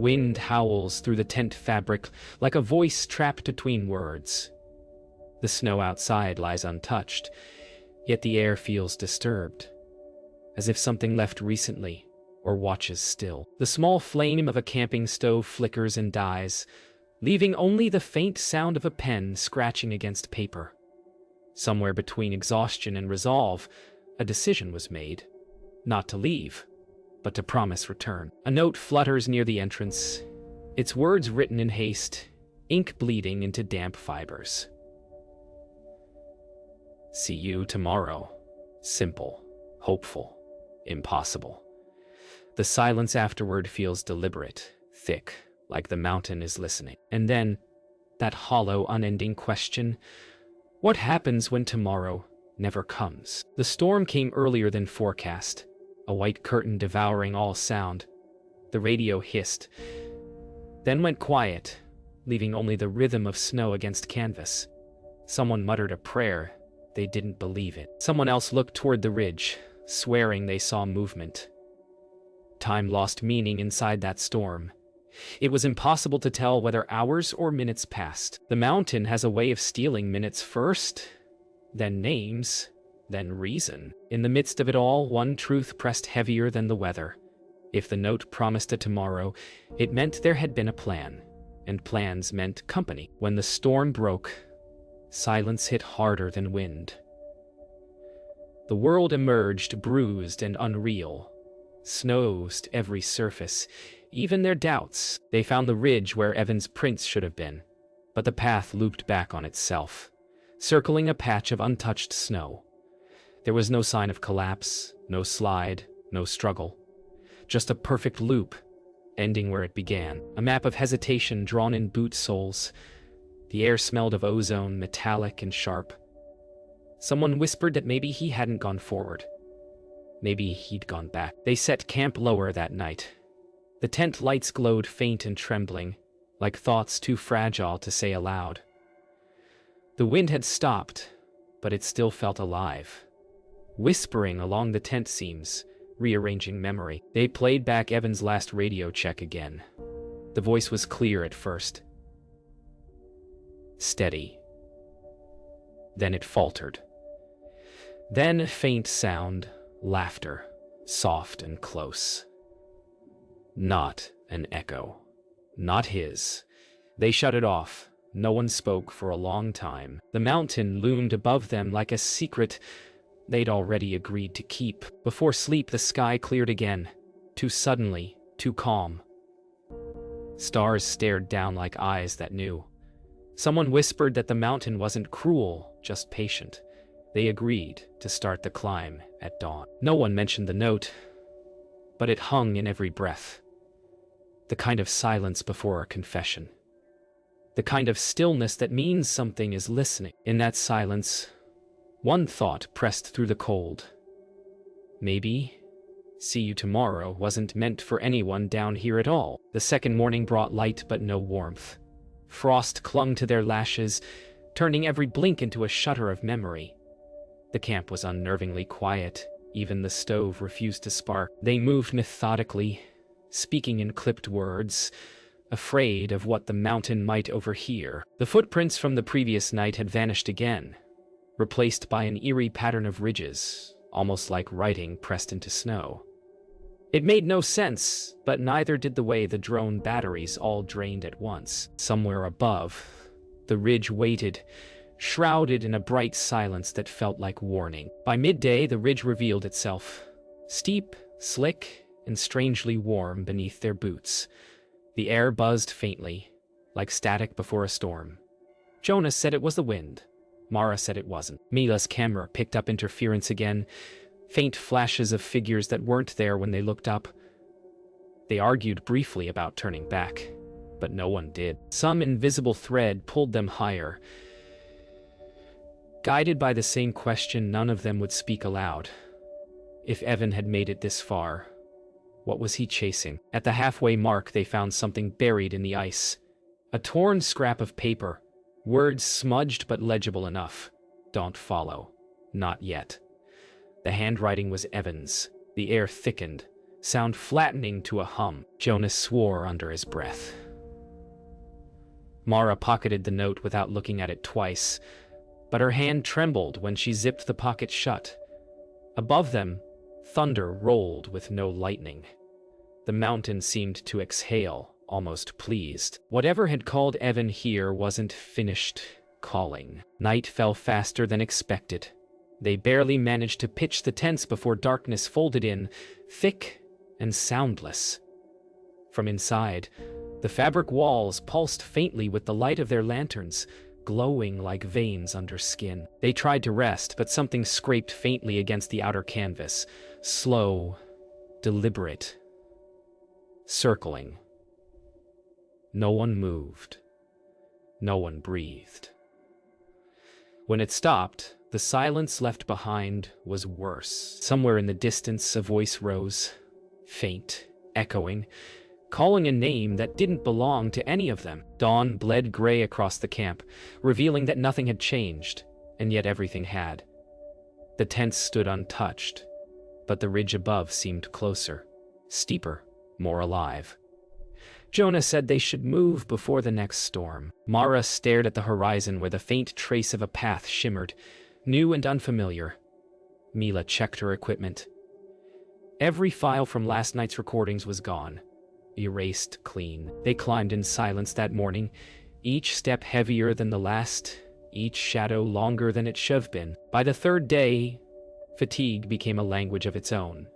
Wind howls through the tent fabric like a voice trapped between words. The snow outside lies untouched, yet the air feels disturbed, as if something left recently or watches still. The small flame of a camping stove flickers and dies, leaving only the faint sound of a pen scratching against paper. Somewhere between exhaustion and resolve, a decision was made. Not to leave, but to promise return. A note flutters near the entrance, its words written in haste, ink bleeding into damp fibers. See you tomorrow. Simple, hopeful, impossible. The silence afterward feels deliberate, thick, like the mountain is listening. And then, that hollow, unending question, what happens when tomorrow never comes? The storm came earlier than forecast, a white curtain devouring all sound. The radio hissed, then went quiet, leaving only the rhythm of snow against canvas. Someone muttered a prayer. They didn't believe it. Someone else looked toward the ridge, swearing they saw movement. Time lost meaning inside that storm. It was impossible to tell whether hours or minutes passed. The mountain has a way of stealing minutes first, then names, then reason. In the midst of it all, one truth pressed heavier than the weather. If the note promised a tomorrow, it meant there had been a plan, and plans meant company. When the storm broke, silence hit harder than wind. The world emerged bruised and unreal. Snow snows every surface, even their doubts. They found the ridge where Evan's prints should have been, but the path looped back on itself, circling a patch of untouched snow. There was no sign of collapse, no slide, no struggle. Just a perfect loop, ending where it began. A map of hesitation drawn in boot soles. The air smelled of ozone, metallic and sharp. Someone whispered that maybe he hadn't gone forward. Maybe he'd gone back. They set camp lower that night. The tent lights glowed faint and trembling, like thoughts too fragile to say aloud. The wind had stopped, but it still felt alive, whispering along the tent seams, rearranging memory. They played back Evan's last radio check again. The voice was clear at first, steady. Then it faltered. Then faint sound, laughter, soft and close. Not an echo. Not his. They shut it off. No one spoke for a long time. The mountain loomed above them like a secret they'd already agreed to keep. Before sleep, the sky cleared again. Too suddenly, too calm. Stars stared down like eyes that knew. Someone whispered that the mountain wasn't cruel, just patient. They agreed to start the climb at dawn. No one mentioned the note, but it hung in every breath. The kind of silence before a confession. The kind of stillness that means something is listening. In that silence, one thought pressed through the cold. Maybe see you tomorrow wasn't meant for anyone down here at all. The second morning brought light but no warmth. Frost clung to their lashes, turning every blink into a shudder of memory. The camp was unnervingly quiet. Even the stove refused to spark. They moved methodically, speaking in clipped words, afraid of what the mountain might overhear. The footprints from the previous night had vanished again, replaced by an eerie pattern of ridges, almost like writing pressed into snow. It made no sense, but neither did the way the drone batteries all drained at once. Somewhere above, the ridge waited, shrouded in a bright silence that felt like warning. By midday, the ridge revealed itself, steep, slick, and strangely warm beneath their boots. The air buzzed faintly, like static before a storm. Jonas said it was the wind. Mara said it wasn't. Mila's camera picked up interference again, faint flashes of figures that weren't there when they looked up. They argued briefly about turning back, but no one did. Some invisible thread pulled them higher. Guided by the same question, none of them would speak aloud. If Evan had made it this far, what was he chasing? At the halfway mark, they found something buried in the ice. A torn scrap of paper, words smudged but legible enough. Don't follow. Not yet. The handwriting was Evan's. The air thickened, sound flattening to a hum. Jonas swore under his breath. Mara pocketed the note without looking at it twice, but her hand trembled when she zipped the pocket shut. Above them, thunder rolled with no lightning. The mountain seemed to exhale, almost pleased. Whatever had called Evan here wasn't finished calling. Night fell faster than expected. They barely managed to pitch the tents before darkness folded in, thick and soundless. From inside, the fabric walls pulsed faintly with the light of their lanterns, glowing like veins under skin. They tried to rest, but something scraped faintly against the outer canvas, slow, deliberate, circling. No one moved. No one breathed. When it stopped, the silence left behind was worse. Somewhere in the distance, a voice rose, faint, echoing, calling a name that didn't belong to any of them. Dawn bled gray across the camp, revealing that nothing had changed, and yet everything had. The tents stood untouched, but the ridge above seemed closer, steeper, more alive. Jonah said they should move before the next storm. Mara stared at the horizon where the faint trace of a path shimmered, new and unfamiliar. Mila checked her equipment. Every file from last night's recordings was gone, erased clean. They climbed in silence that morning, each step heavier than the last, each shadow longer than it should have been. By the third day, fatigue became a language of its own.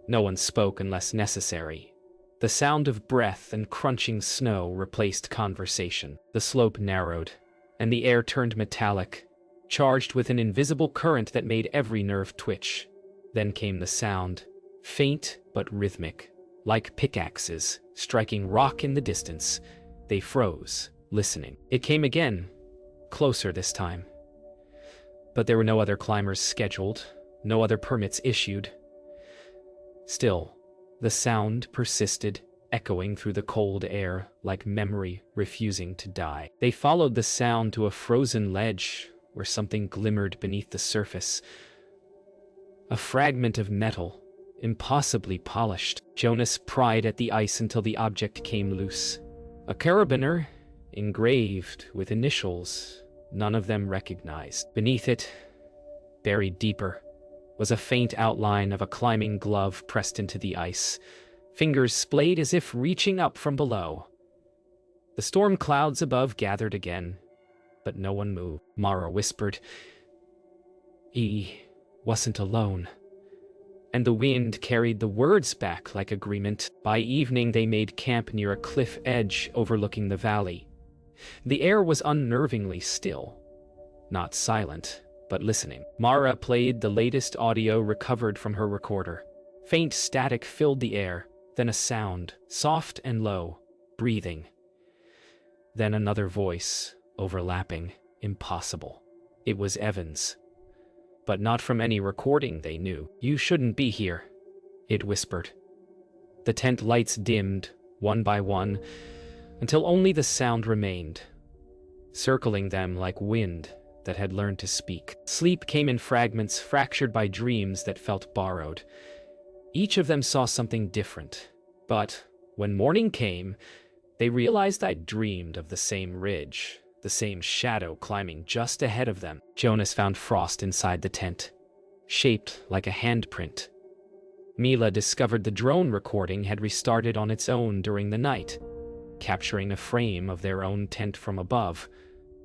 No one spoke unless necessary. The sound of breath and crunching snow replaced conversation. The slope narrowed, and the air turned metallic, charged with an invisible current that made every nerve twitch. Then came the sound, faint but rhythmic, like pickaxes striking rock in the distance. They froze, listening. It came again, closer this time. But there were no other climbers scheduled, no other permits issued. Still, the sound persisted, echoing through the cold air like memory refusing to die. They followed the sound to a frozen ledge where something glimmered beneath the surface. A fragment of metal, impossibly polished. Jonas pried at the ice until the object came loose. A carabiner, engraved with initials none of them recognized. Beneath it, buried deeper, was a faint outline of a climbing glove pressed into the ice, fingers splayed as if reaching up from below. The storm clouds above gathered again, but no one moved. Mara whispered, "He wasn't alone." And the wind carried the words back like agreement. By evening, they made camp near a cliff edge overlooking the valley. The air was unnervingly still, not silent, but listening. Mara played the latest audio recovered from her recorder. Faint static filled the air, then a sound, soft and low, breathing. Then another voice, overlapping, impossible. It was Evan's. But not from any recording they knew. "You shouldn't be here," it whispered. The tent lights dimmed, one by one, until only the sound remained, circling them like wind that had learned to speak. Sleep came in fragments fractured by dreams that felt borrowed. Each of them saw something different, but when morning came, they realized I'd dreamed of the same ridge, the same shadow climbing just ahead of them. Jonas found frost inside the tent, shaped like a handprint. Mila discovered the drone recording had restarted on its own during the night, capturing a frame of their own tent from above,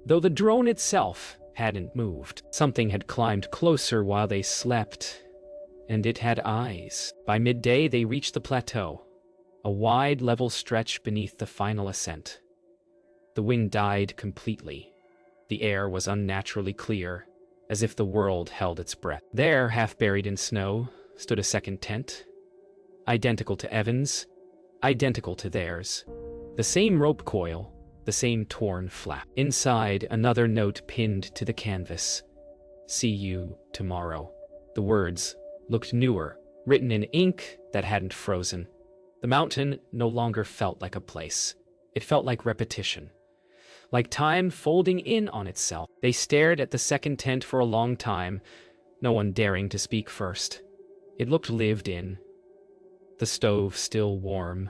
though the drone itself hadn't moved. Something had climbed closer while they slept, and it had eyes. By midday, they reached the plateau, a wide, level stretch beneath the final ascent. The wind died completely. The air was unnaturally clear, as if the world held its breath. There, half buried in snow, stood a second tent, identical to Evan's, identical to theirs. The same rope coil, the same torn flap. Inside, another note pinned to the canvas. "See you tomorrow." The words looked newer, written in ink that hadn't frozen. The mountain no longer felt like a place. It felt like repetition, like time folding in on itself. They stared at the second tent for a long time, no one daring to speak first. It looked lived in, The stove still warm,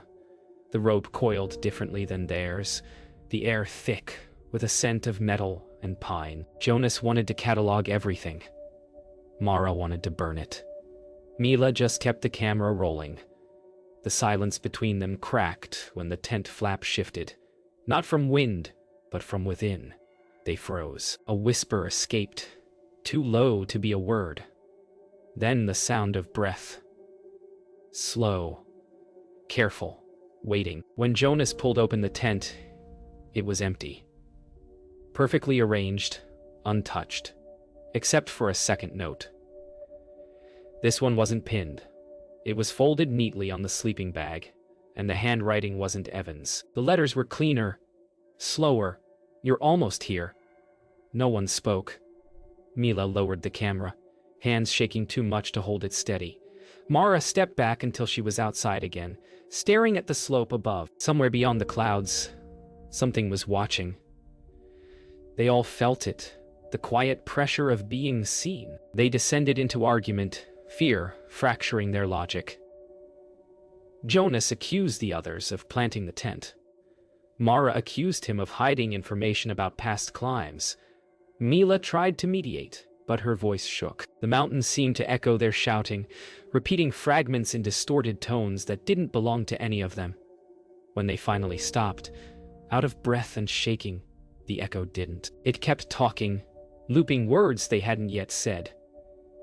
the rope coiled differently than theirs, the air thick with a scent of metal and pine. Jonas wanted to catalog everything. Mara wanted to burn it. Mila just kept the camera rolling. The silence between them cracked when the tent flap shifted, not from wind, but from within. They froze. A whisper escaped, too low to be a word. Then the sound of breath. Slow, careful, waiting. When Jonas pulled open the tent, it was empty. Perfectly arranged, untouched, except for a second note. This one wasn't pinned. It was folded neatly on the sleeping bag, and the handwriting wasn't Evan's. The letters were cleaner, slower. "You're almost here." No one spoke. Mila lowered the camera, hands shaking too much to hold it steady. Mara stepped back until she was outside again, staring at the slope above. Somewhere beyond the clouds, something was watching. They all felt it, the quiet pressure of being seen. They descended into argument, fear fracturing their logic. Jonas accused the others of planting the tent. Mara accused him of hiding information about past climbs. Mila tried to mediate, but her voice shook. The mountains seemed to echo their shouting, repeating fragments in distorted tones that didn't belong to any of them. When they finally stopped, out of breath and shaking, the echo didn't. It kept talking, looping words they hadn't yet said.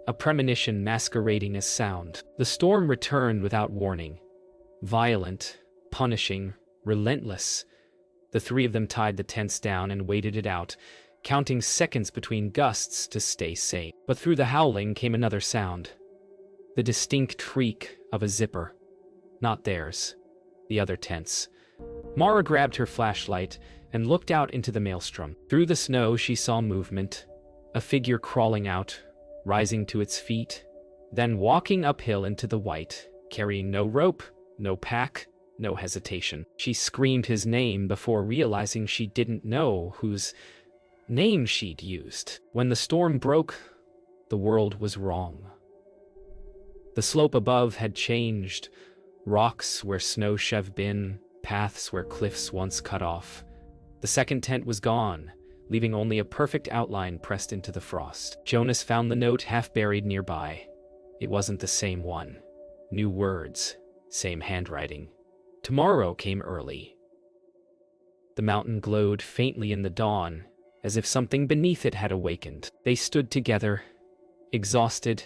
A premonition masquerading as sound. The storm returned without warning. Violent, punishing, relentless. The three of them tied the tents down and waited it out, counting seconds between gusts to stay safe. But through the howling came another sound. The distinct creak of a zipper. Not theirs. The other tents. Mara grabbed her flashlight and looked out into the maelstrom. Through the snow she saw movement. A figure crawling out, rising to its feet, then walking uphill into the white, carrying no rope, no pack, no hesitation. She screamed his name before realizing she didn't know whose name she'd used. When the storm broke, the world was wrong. The slope above had changed. Rocks where snow should have been, paths where cliffs once cut off. The second tent was gone, leaving only a perfect outline pressed into the frost. Jonas found the note half buried nearby. It wasn't the same one. New words, same handwriting. Tomorrow came early. The mountain glowed faintly in the dawn, as if something beneath it had awakened. They stood together, exhausted,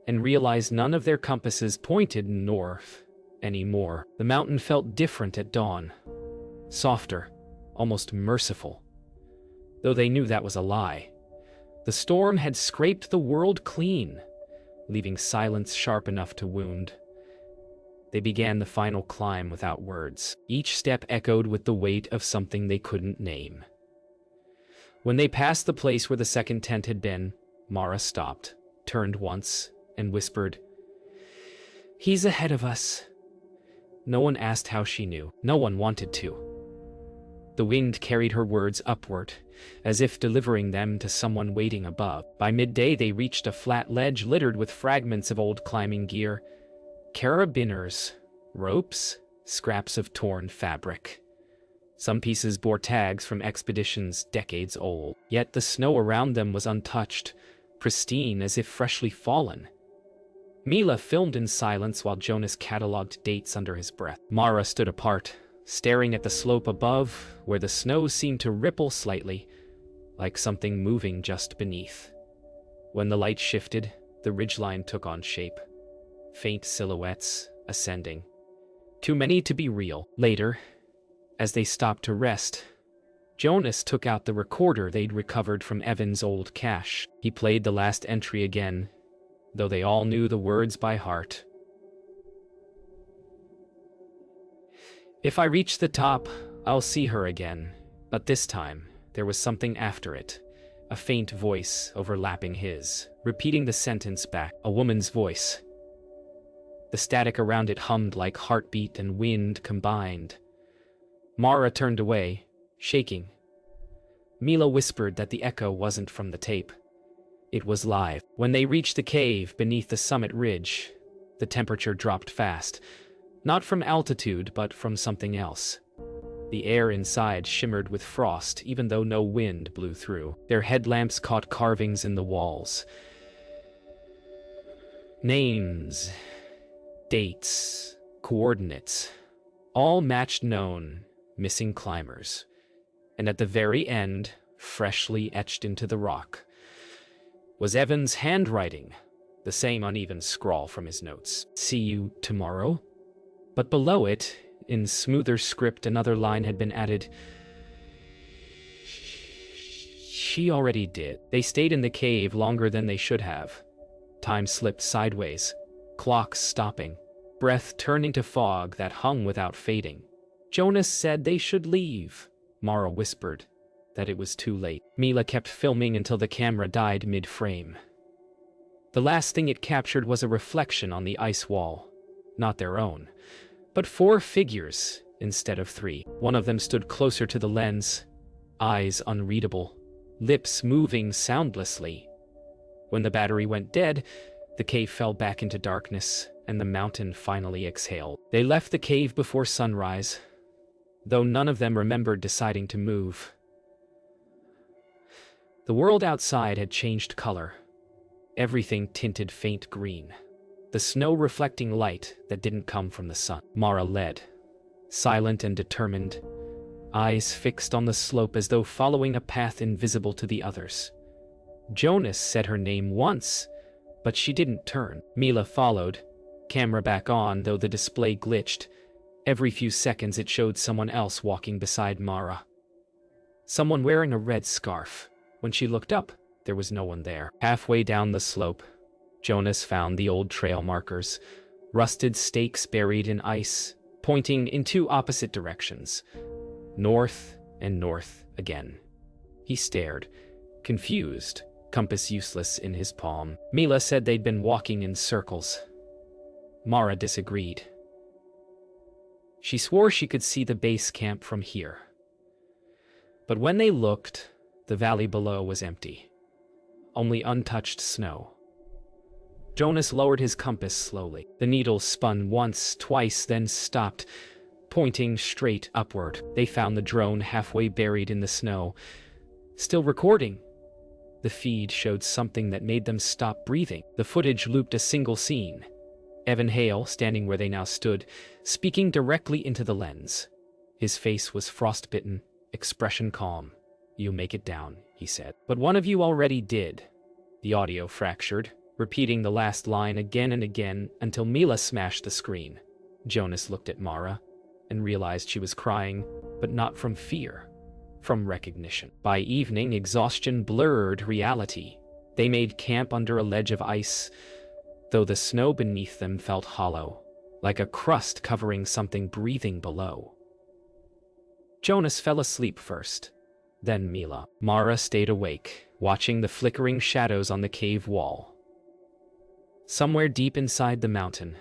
and realized none of their compasses pointed north anymore. The mountain felt different at dawn. Softer, almost merciful. Though they knew that was a lie. The storm had scraped the world clean, leaving silence sharp enough to wound. They began the final climb without words. Each step echoed with the weight of something they couldn't name. When they passed the place where the second tent had been, Mara stopped, turned once, and whispered, "He's ahead of us." No one asked how she knew. No one wanted to. The wind carried her words upward, as if delivering them to someone waiting above. By midday they reached a flat ledge littered with fragments of old climbing gear. Carabiners, ropes, scraps of torn fabric. Some pieces bore tags from expeditions decades old. Yet the snow around them was untouched, pristine as if freshly fallen. Mila filmed in silence while Jonas cataloged dates under his breath. Mara stood apart, staring at the slope above, where the snow seemed to ripple slightly, like something moving just beneath. When the light shifted, the ridgeline took on shape. Faint silhouettes, ascending. Too many to be real. Later, as they stopped to rest, Jonas took out the recorder they'd recovered from Evan's old cache. He played the last entry again, though they all knew the words by heart. "If I reach the top, I'll see her again." But this time, there was something after it. A faint voice overlapping his, repeating the sentence back. A woman's voice. The static around it hummed like heartbeat and wind combined. Mara turned away, shaking. Mila whispered that the echo wasn't from the tape. It was live. When they reached the cave beneath the summit ridge, the temperature dropped fast. Not from altitude, but from something else. The air inside shimmered with frost, even though no wind blew through. Their headlamps caught carvings in the walls. Names, dates, coordinates, all matched known missing climbers. And at the very end, freshly etched into the rock, was Evan's handwriting, the same uneven scrawl from his notes. "See you tomorrow?" But below it, in smoother script, another line had been added. She already did. They stayed in the cave longer than they should have. Time slipped sideways, clocks stopping, breath turning to fog that hung without fading. Jonas said they should leave. Mara whispered that it was too late. Mila kept filming until the camera died mid-frame. The last thing it captured was a reflection on the ice wall. Not their own, but 4 figures instead of 3. One of them stood closer to the lens, eyes unreadable, lips moving soundlessly. When the battery went dead, the cave fell back into darkness, and the mountain finally exhaled. They left the cave before sunrise, though none of them remembered deciding to move. The world outside had changed color. Everything tinted faint green, the snow reflecting light that didn't come from the sun. Mara led, silent and determined, eyes fixed on the slope as though following a path invisible to the others. Jonas said her name once, but she didn't turn. Mila followed, camera back on, though the display glitched. Every few seconds it showed someone else walking beside Mara. Someone wearing a red scarf. When she looked up, there was no one there. Halfway down the slope, Jonas found the old trail markers, rusted stakes buried in ice, pointing in 2 opposite directions, north and north again. He stared, confused, compass useless in his palm. Mila said they'd been walking in circles. Mara disagreed. She swore she could see the base camp from here. But when they looked, the valley below was empty. Only untouched snow. Jonas lowered his compass slowly. The needle spun once, twice, then stopped, pointing straight upward. They found the drone halfway buried in the snow, still recording. The feed showed something that made them stop breathing. The footage looped a single scene. Evan Hale, standing where they now stood, speaking directly into the lens. His face was frostbitten, expression calm. "You make it down," he said. "But one of you already did." The audio fractured, repeating the last line again and again until Mila smashed the screen. Jonas looked at Mara and realized she was crying, but not from fear, from recognition. By evening, exhaustion blurred reality. They made camp under a ledge of ice, though the snow beneath them felt hollow, like a crust covering something breathing below. Jonas fell asleep first, then Mila. Mara stayed awake, watching the flickering shadows on the cave wall. Somewhere deep inside the mountain,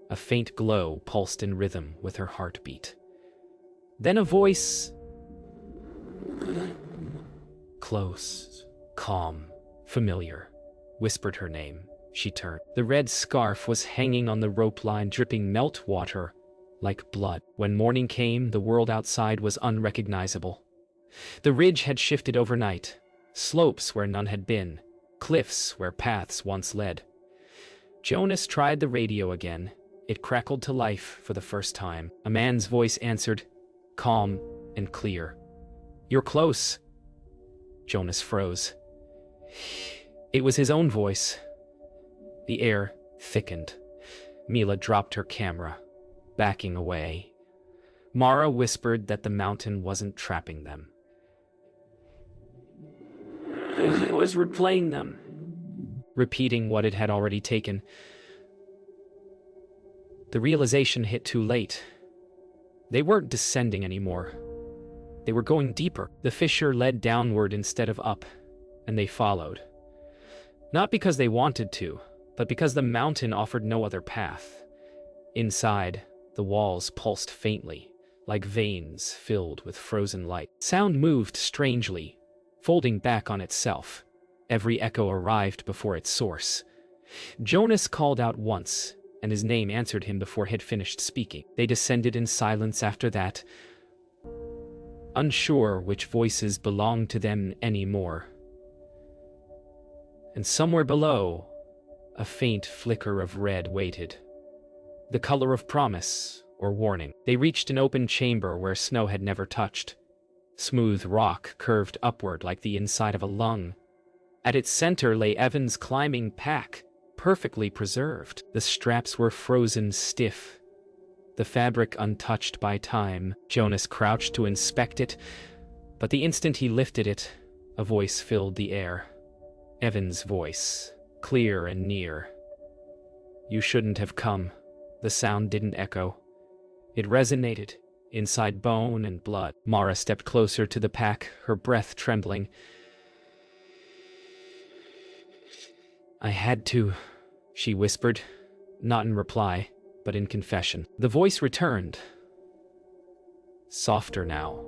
a faint glow pulsed in rhythm with her heartbeat. Then a voice, close, calm, familiar, whispered her name. She turned. The red scarf was hanging on the rope line, dripping melt water like blood. When morning came, the world outside was unrecognizable. The ridge had shifted overnight, slopes where none had been, cliffs where paths once led. Jonas tried the radio again. It crackled to life for the first time. A man's voice answered, calm and clear. "You're close." Jonas froze. It was his own voice. The air thickened. Mila dropped her camera, backing away. Mara whispered that the mountain wasn't trapping them. It was replaying them, repeating what it had already taken. The realization hit too late. They weren't descending anymore. They were going deeper. The fissure led downward instead of up, and they followed. Not because they wanted to, but because the mountain offered no other path. Inside, the walls pulsed faintly, like veins filled with frozen light. Sound moved strangely, folding back on itself. Every echo arrived before its source. Jonas called out once, and his name answered him before he had finished speaking. They descended in silence after that, unsure which voices belonged to them anymore. And somewhere below, a faint flicker of red waited, the color of promise or warning. They reached an open chamber where snow had never touched. Smooth rock curved upward like the inside of a lung. At its center lay Evan's climbing pack, perfectly preserved. The straps were frozen stiff, the fabric untouched by time. Jonas crouched to inspect it, but the instant he lifted it, a voice filled the air. Evan's voice, clear and near. "You shouldn't have come." The sound didn't echo. It resonated, inside bone and blood. Mara stepped closer to the pack, her breath trembling. "I had to," she whispered, not in reply, but in confession. The voice returned, softer now,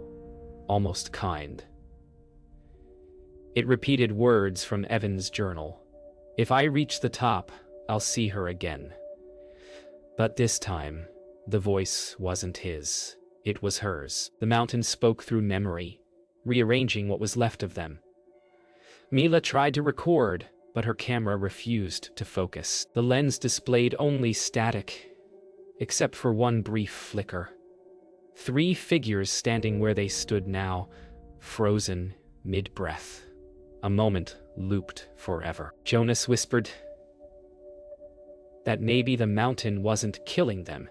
almost kind. It repeated words from Evan's journal. "If I reach the top, I'll see her again." But this time, the voice wasn't his. It was hers. The mountain spoke through memory, rearranging what was left of them. Mila tried to record, but her camera refused to focus. The lens displayed only static, except for one brief flicker. 3 figures standing where they stood now, frozen mid-breath. A moment looped forever. Jonas whispered that maybe the mountain wasn't killing them.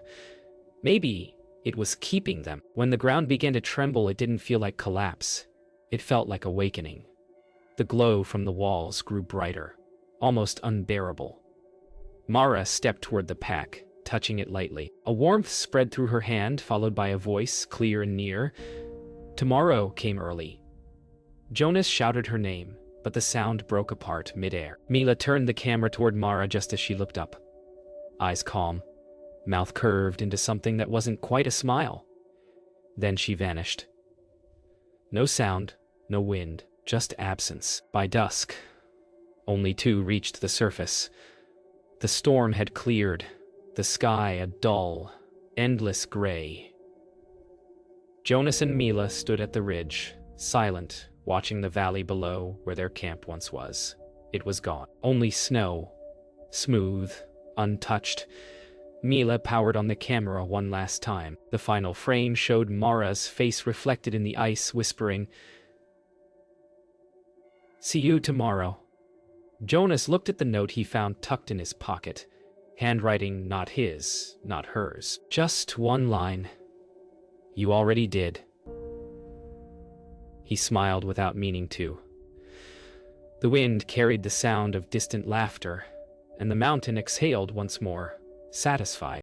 Maybe it was keeping them. When the ground began to tremble, it didn't feel like collapse. It felt like awakening. The glow from the walls grew brighter, almost unbearable. Mara stepped toward the pack, touching it lightly. A warmth spread through her hand, followed by a voice, clear and near. Tomorrow came early. Jonas shouted her name, but the sound broke apart mid-air. Mila turned the camera toward Mara just as she looked up. Eyes calm, mouth curved into something that wasn't quite a smile. Then she vanished. No sound, no wind, just absence. By dusk, only 2 reached the surface. The storm had cleared, the sky a dull, endless gray. Jonas and Mila stood at the ridge, silent, watching the valley below where their camp once was. It was gone. Only snow, smooth, untouched. Mila powered on the camera one last time. The final frame showed Mara's face reflected in the ice, whispering, "See you tomorrow." Jonas looked at the note he found tucked in his pocket. Handwriting not his, not hers. Just one line. "You already did." He smiled without meaning to. The wind carried the sound of distant laughter, and the mountain exhaled once more, satisfied.